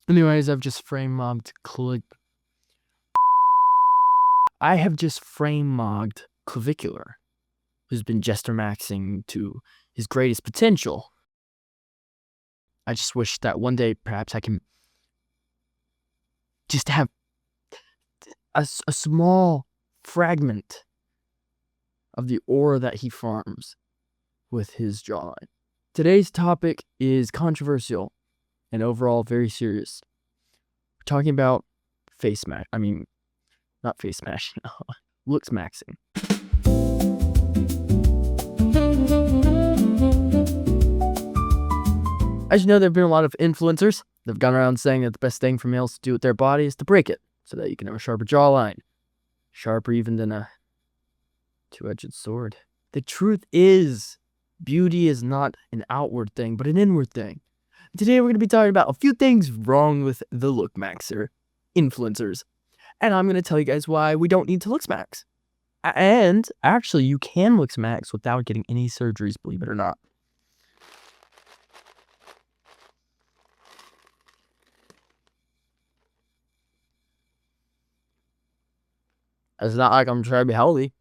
Anyways, I've just frame mogged Clavicular, who's been jester maxing to his greatest potential. I just wish that one day perhaps I can just have a small fragment of the aura that he farms with his jawline. Today's topic is controversial and overall very serious. We're talking about not face smashing, looksmaxxing. As you know, there have been a lot of influencers that have gone around saying that the best thing for males to do with their body is to break it, so that you can have a sharper jawline. Sharper even than a two-edged sword. The truth is, beauty is not an outward thing, but an inward thing. Today we're going to be talking about a few things wrong with the Lookmaxer influencers. And I'm going to tell you guys why we don't need to Looksmax. And actually, you can Looksmax without getting any surgeries, believe it or not. It's not like I'm trying to be healthy.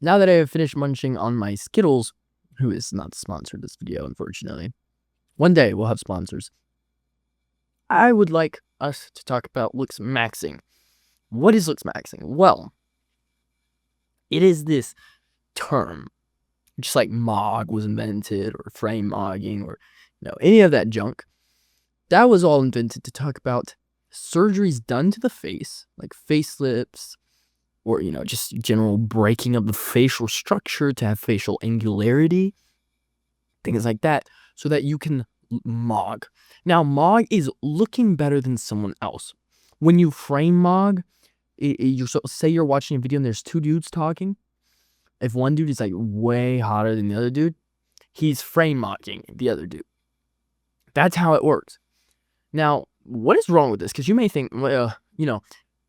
Now that I have finished munching on my Skittles, who is not sponsored this video, unfortunately. One day we'll have sponsors. I would like us to talk about Looksmaxxing. What is Looksmaxxing? Well, it is this term, just like Mog was invented, or frame mogging, or any of that junk. That was all invented to talk about surgeries done to the face, like facelifts, or just general breaking of the facial structure to have facial angularity, things like that, so that you can Mog. Now, Mog is looking better than someone else. When you frame Mog, say you're watching a video and there's two dudes talking. If one dude is like way hotter than the other dude, he's frame mogging the other dude. That's how it works. Now, what is wrong with this? Because you may think, well,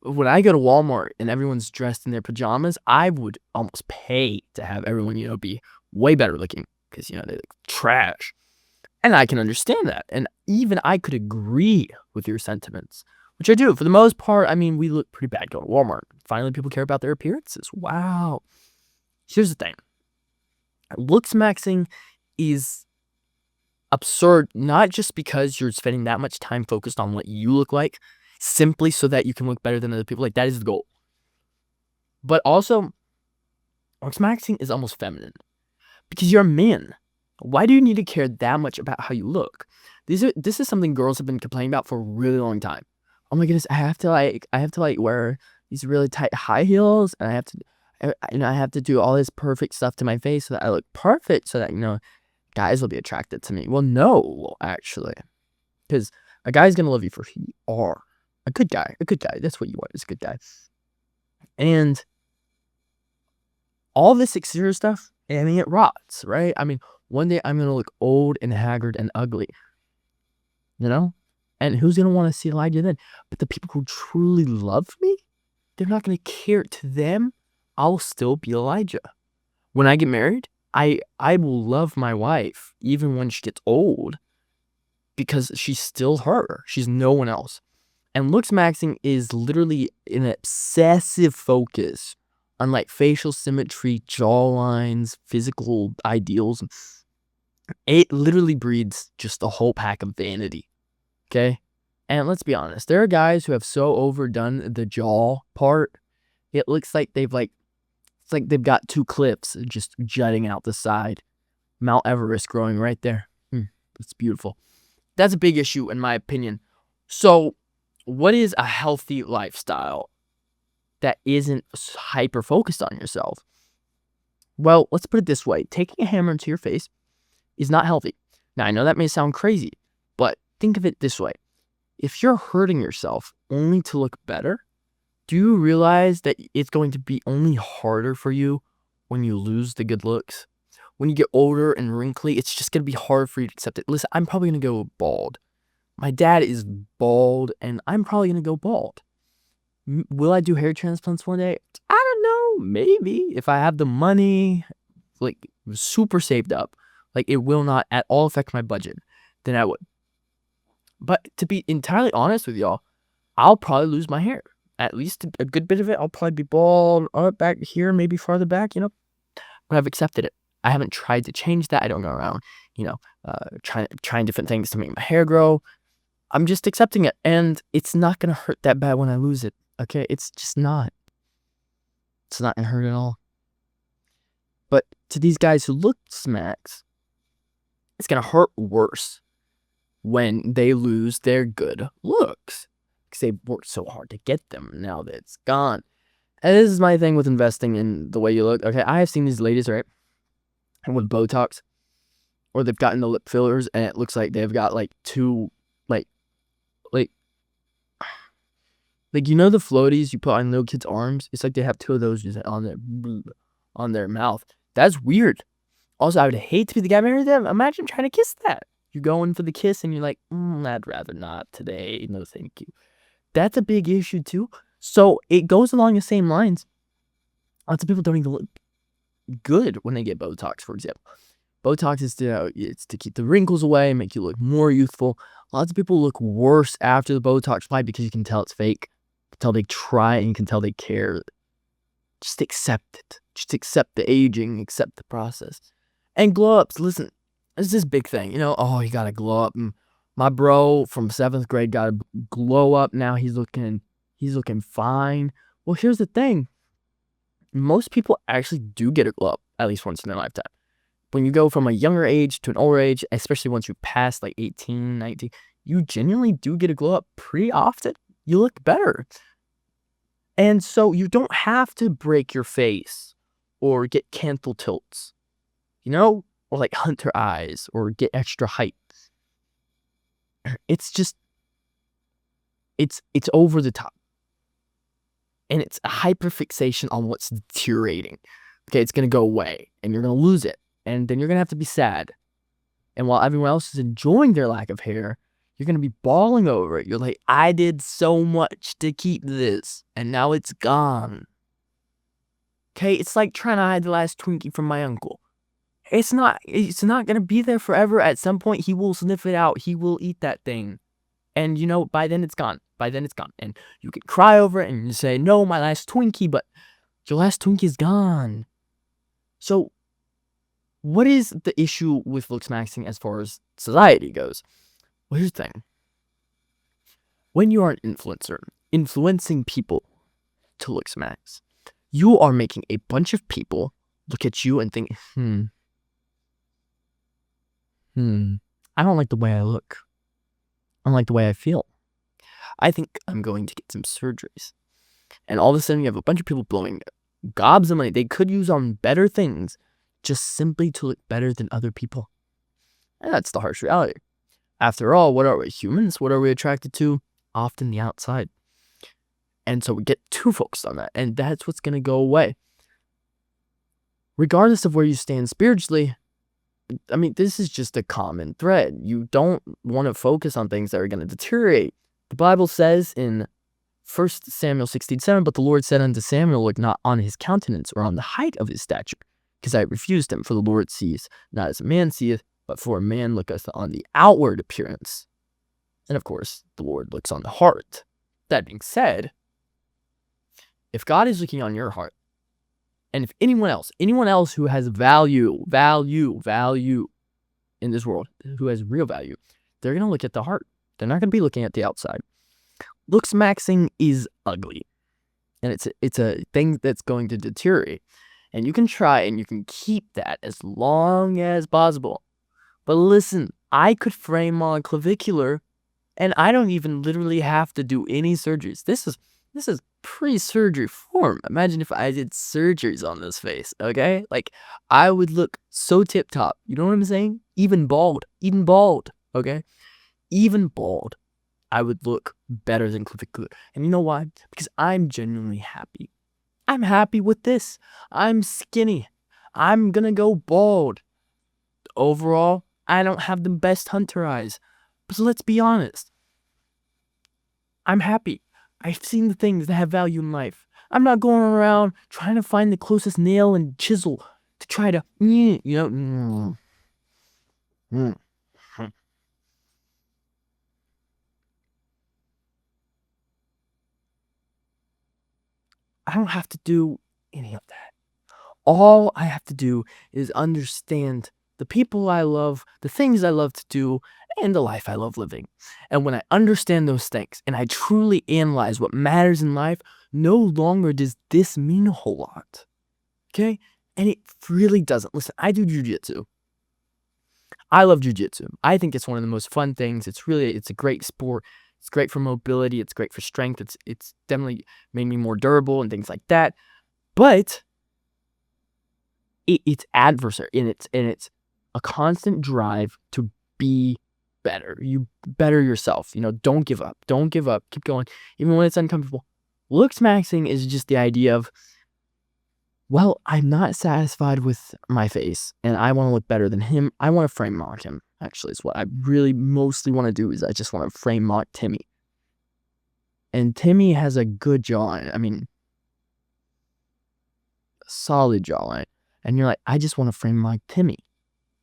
when I go to Walmart and everyone's dressed in their pajamas, I would almost pay to have everyone, be way better looking, because, they look trash. And I can understand that. And even I could agree with your sentiments, which I do. For the most part, we look pretty bad going to Walmart. Finally, people care about their appearances. Wow. Here's the thing. Looksmaxxing is absurd, not just because you're spending that much time focused on what you look like, simply so that you can look better than other people. Like, that is the goal. But also, Looksmaxxing is almost feminine. Because you're a man. Why do you need to care that much about how you look? This is something girls have been complaining about for a really long time. Oh my goodness, I have to wear these really tight high heels, and I have to do all this perfect stuff to my face so that I look perfect, so that guys will be attracted to me. Well, no, actually, because a guy's gonna love you for who you are. A good guy. That's what you want, is a good guy. And all this exterior stuff, it rots, right? One day I'm going to look old and haggard and ugly, And who's going to want to see Elijah then? But the people who truly love me, they're not going to care. To them, I'll still be Elijah. When I get married, I will love my wife, even when she gets old, because she's still her. She's no one else. And Looksmaxxing is literally an obsessive focus on facial symmetry, jawlines, physical ideals. It literally breeds just a whole pack of vanity. Okay? And let's be honest, there are guys who have so overdone the jaw part, it looks like they've got two cliffs just jutting out the side. Mount Everest growing right there. It's beautiful. That's a big issue in my opinion. So, what is a healthy lifestyle that isn't hyper focused on yourself? Well, let's put it this way. Taking a hammer into your face is not healthy. Now, I know that may sound crazy, but think of it this way. If you're hurting yourself only to look better, do you realize that it's going to be only harder for you when you lose the good looks? When you get older and wrinkly, it's just going to be hard for you to accept it. Listen, I'm probably going to go bald. My dad is bald, and I'm probably going to go bald. Will I do hair transplants one day? I don't know. Maybe. If I have the money, super saved up, it will not at all affect my budget, then I would. But to be entirely honest with y'all, I'll probably lose my hair. At least a good bit of it. I'll probably be bald up back here, maybe farther back, but I've accepted it. I haven't tried to change that. I don't go around, trying different things to make my hair grow. I'm just accepting it, and it's not gonna hurt that bad when I lose it. Okay, it's just not. It's not gonna hurt at all. But to these guys who look smacks, it's gonna hurt worse when they lose their good looks because they've worked so hard to get them. Now that it's gone. And this is my thing with investing in the way you look. Okay, I have seen these ladies, right, with Botox, or they've gotten the lip fillers, and it looks like they've got like two, like the floaties you put on little kids' arms. It's like they have two of those just on their mouth. That's weird. Also, I would hate to be the guy married to them. Imagine trying to kiss that. You're going for the kiss, and you're like, I'd rather not today. No, thank you. That's a big issue too. So it goes along the same lines. Lots of people don't even look good when they get Botox, for example. Botox is to keep the wrinkles away, make you look more youthful. Lots of people look worse after the Botox. Why? Because you can tell it's fake. You can tell they try, and you can tell they care. Just accept it. Just accept the aging, accept the process. And glow ups, listen, it's this big thing, you gotta glow up. My bro from 7th grade got a glow up. Now he's looking fine. Well, here's the thing. Most people actually do get a glow up at least once in their lifetime. When you go from a younger age to an older age, especially once you pass like 18, 19, you genuinely do get a glow up pretty often. You look better. And so you don't have to break your face or get canthal tilts, or like hunter eyes or get extra height. It's just, it's over the top. And it's a hyperfixation on what's deteriorating. Okay, it's going to go away and you're going to lose it. And then you're going to have to be sad. And while everyone else is enjoying their lack of hair, you're going to be bawling over it. You're like, I did so much to keep this, and now it's gone. Okay, it's like trying to hide the last Twinkie from my uncle. It's not going to be there forever. At some point, he will sniff it out. He will eat that thing. And, by then it's gone. And you can cry over it and you say, no, my last Twinkie, but your last Twinkie is gone. So, what is the issue with Looksmaxxing as far as society goes? Well, here's the thing. When you are an influencer, influencing people to Looksmaxx, you are making a bunch of people look at you and think, I don't like the way I look. I don't like the way I feel. I think I'm going to get some surgeries. And all of a sudden, you have a bunch of people blowing gobs of money they could use on better things just simply to look better than other people. And that's the harsh reality. After all, what are we, humans? What are we attracted to? Often the outside. And so we get too focused on that, and that's what's going to go away. Regardless of where you stand spiritually, I mean, this is just a common thread. You don't want to focus on things that are going to deteriorate. The Bible says in 1 Samuel 16:7, but the Lord said unto Samuel, look not on his countenance or on the height of his stature, because I refused him. For the Lord sees not as a man seeth, but for a man looketh on the outward appearance. And of course, the Lord looks on the heart. That being said, if God is looking on your heart, and if anyone else who has value in this world, who has real value, they're going to look at the heart. They're not going to be looking at the outside. Looksmaxxing is ugly. And it's a thing that's going to deteriorate. And you can try and you can keep that as long as possible. But listen, I could frame my clavicular, and I don't even literally have to do any surgeries. This is pre-surgery form. Imagine if I did surgeries on this face, okay? Like, I would look so tip-top. You know what I'm saying? Even bald, okay? Even bald, I would look better than clavicular. And you know why? Because I'm genuinely happy. I'm happy with this. I'm skinny. I'm gonna go bald. Overall, I don't have the best hunter eyes. But let's be honest. I'm happy. I've seen the things that have value in life. I'm not going around trying to find the closest nail and chisel to try to, I don't have to do any of that. All I have to do is understand the people I love, the things I love to do, and the life I love living. And when I understand those things and I truly analyze what matters in life, no longer does this mean a whole lot. Okay? And it really doesn't. Listen, I do jujitsu. I love jujitsu. I think it's one of the most fun things. It's a great sport. It's great for mobility. It's great for strength. It's definitely made me more durable and things like that. But it's adversary, and it's a constant drive to be better. You better yourself. Don't give up. Don't give up. Keep going, even when it's uncomfortable. Looksmaxxing is just the idea of, well, I'm not satisfied with my face, and I want to look better than him. I want to frame mock him, actually, is what I really mostly want to do, is I just want to frame mock Timmy. And Timmy has a good jawline. I mean, a solid jawline. And you're like, I just want to frame mock Timmy.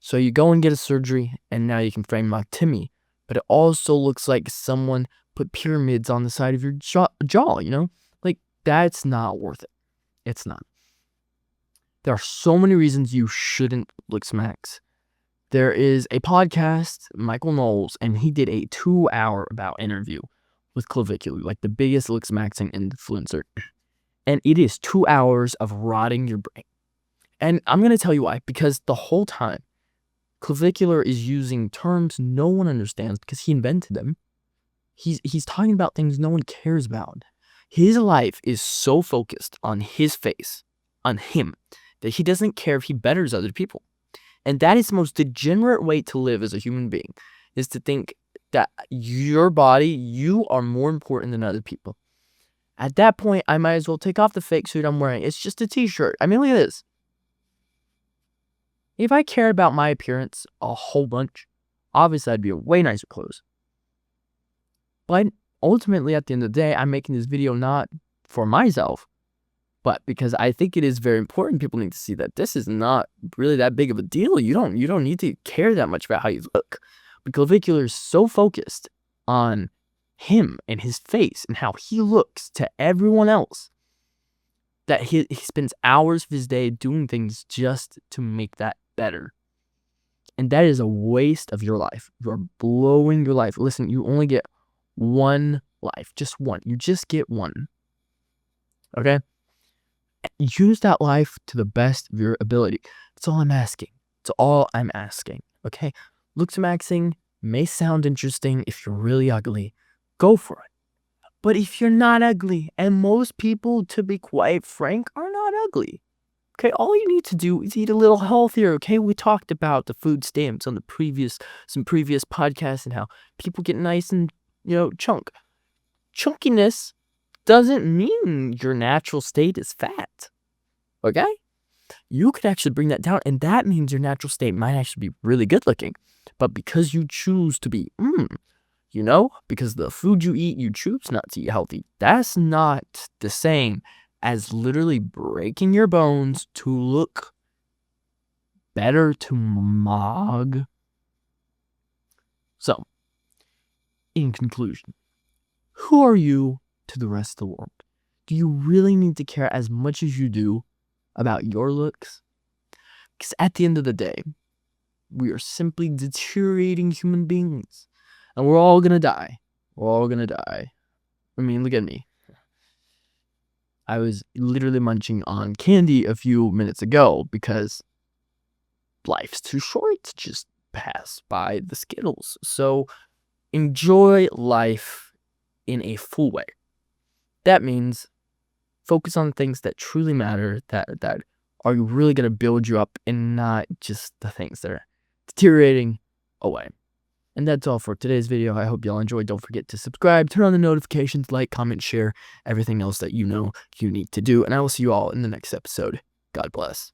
So you go and get a surgery, and now you can frame mock Timmy. But it also looks like someone put pyramids on the side of your jaw, Like, that's not worth it. It's not. There are so many reasons you shouldn't Looksmax. There is a podcast, Michael Knowles, and he did a 2-hour about interview with Clavicular, like the biggest Looksmaxing influencer. And it is 2 hours of rotting your brain. And I'm going to tell you why. Because the whole time, Clavicular is using terms no one understands because he invented them. He's talking about things no one cares about. His life is so focused on his face, on him, that he doesn't care if he betters other people. And that is the most degenerate way to live as a human being, is to think that your body, you are more important than other people. At that point, I might as well take off the fake suit I'm wearing. It's just a t-shirt. I mean, look at this. If I cared about my appearance a whole bunch, obviously I'd be way nicer clothes. But ultimately, at the end of the day, I'm making this video not for myself, but because I think it is very important. People need to see that this is not really that big of a deal. You don't need to care that much about how you look. But Clavicular is so focused on him and his face and how he looks to everyone else that he spends hours of his day doing things just to make that better. And that is a waste of your life. You're blowing your life. Listen, you only get one life. Just one. You just get one. Okay? Use that life to the best of your ability. That's all I'm asking. That's all I'm asking. Okay? Looksmaxxing may sound interesting if you're really ugly. Go for it. But if you're not ugly, and most people, to be quite frank, are not ugly, okay, all you need to do is eat a little healthier, okay? We talked about the food stamps on some previous podcasts and how people get nice and, chunk. Chunkiness doesn't mean your natural state is fat, okay? You could actually bring that down, and that means your natural state might actually be really good looking. But because you choose to be, because the food you eat, you choose not to eat healthy, that's not the same as literally breaking your bones to look better to Mog. So, in conclusion, who are you to the rest of the world? Do you really need to care as much as you do about your looks? Because at the end of the day, we are simply deteriorating human beings. And we're all gonna die. We're all gonna die. I mean, look at me. I was literally munching on candy a few minutes ago because life's too short to just pass by the Skittles. So enjoy life in a full way. That means focus on things that truly matter, that are really going to build you up, and not just the things that are deteriorating away. And that's all for today's video. I hope y'all enjoyed. Don't forget to subscribe, turn on the notifications, like, comment, share, everything else that you know you need to do. And I will see you all in the next episode. God bless.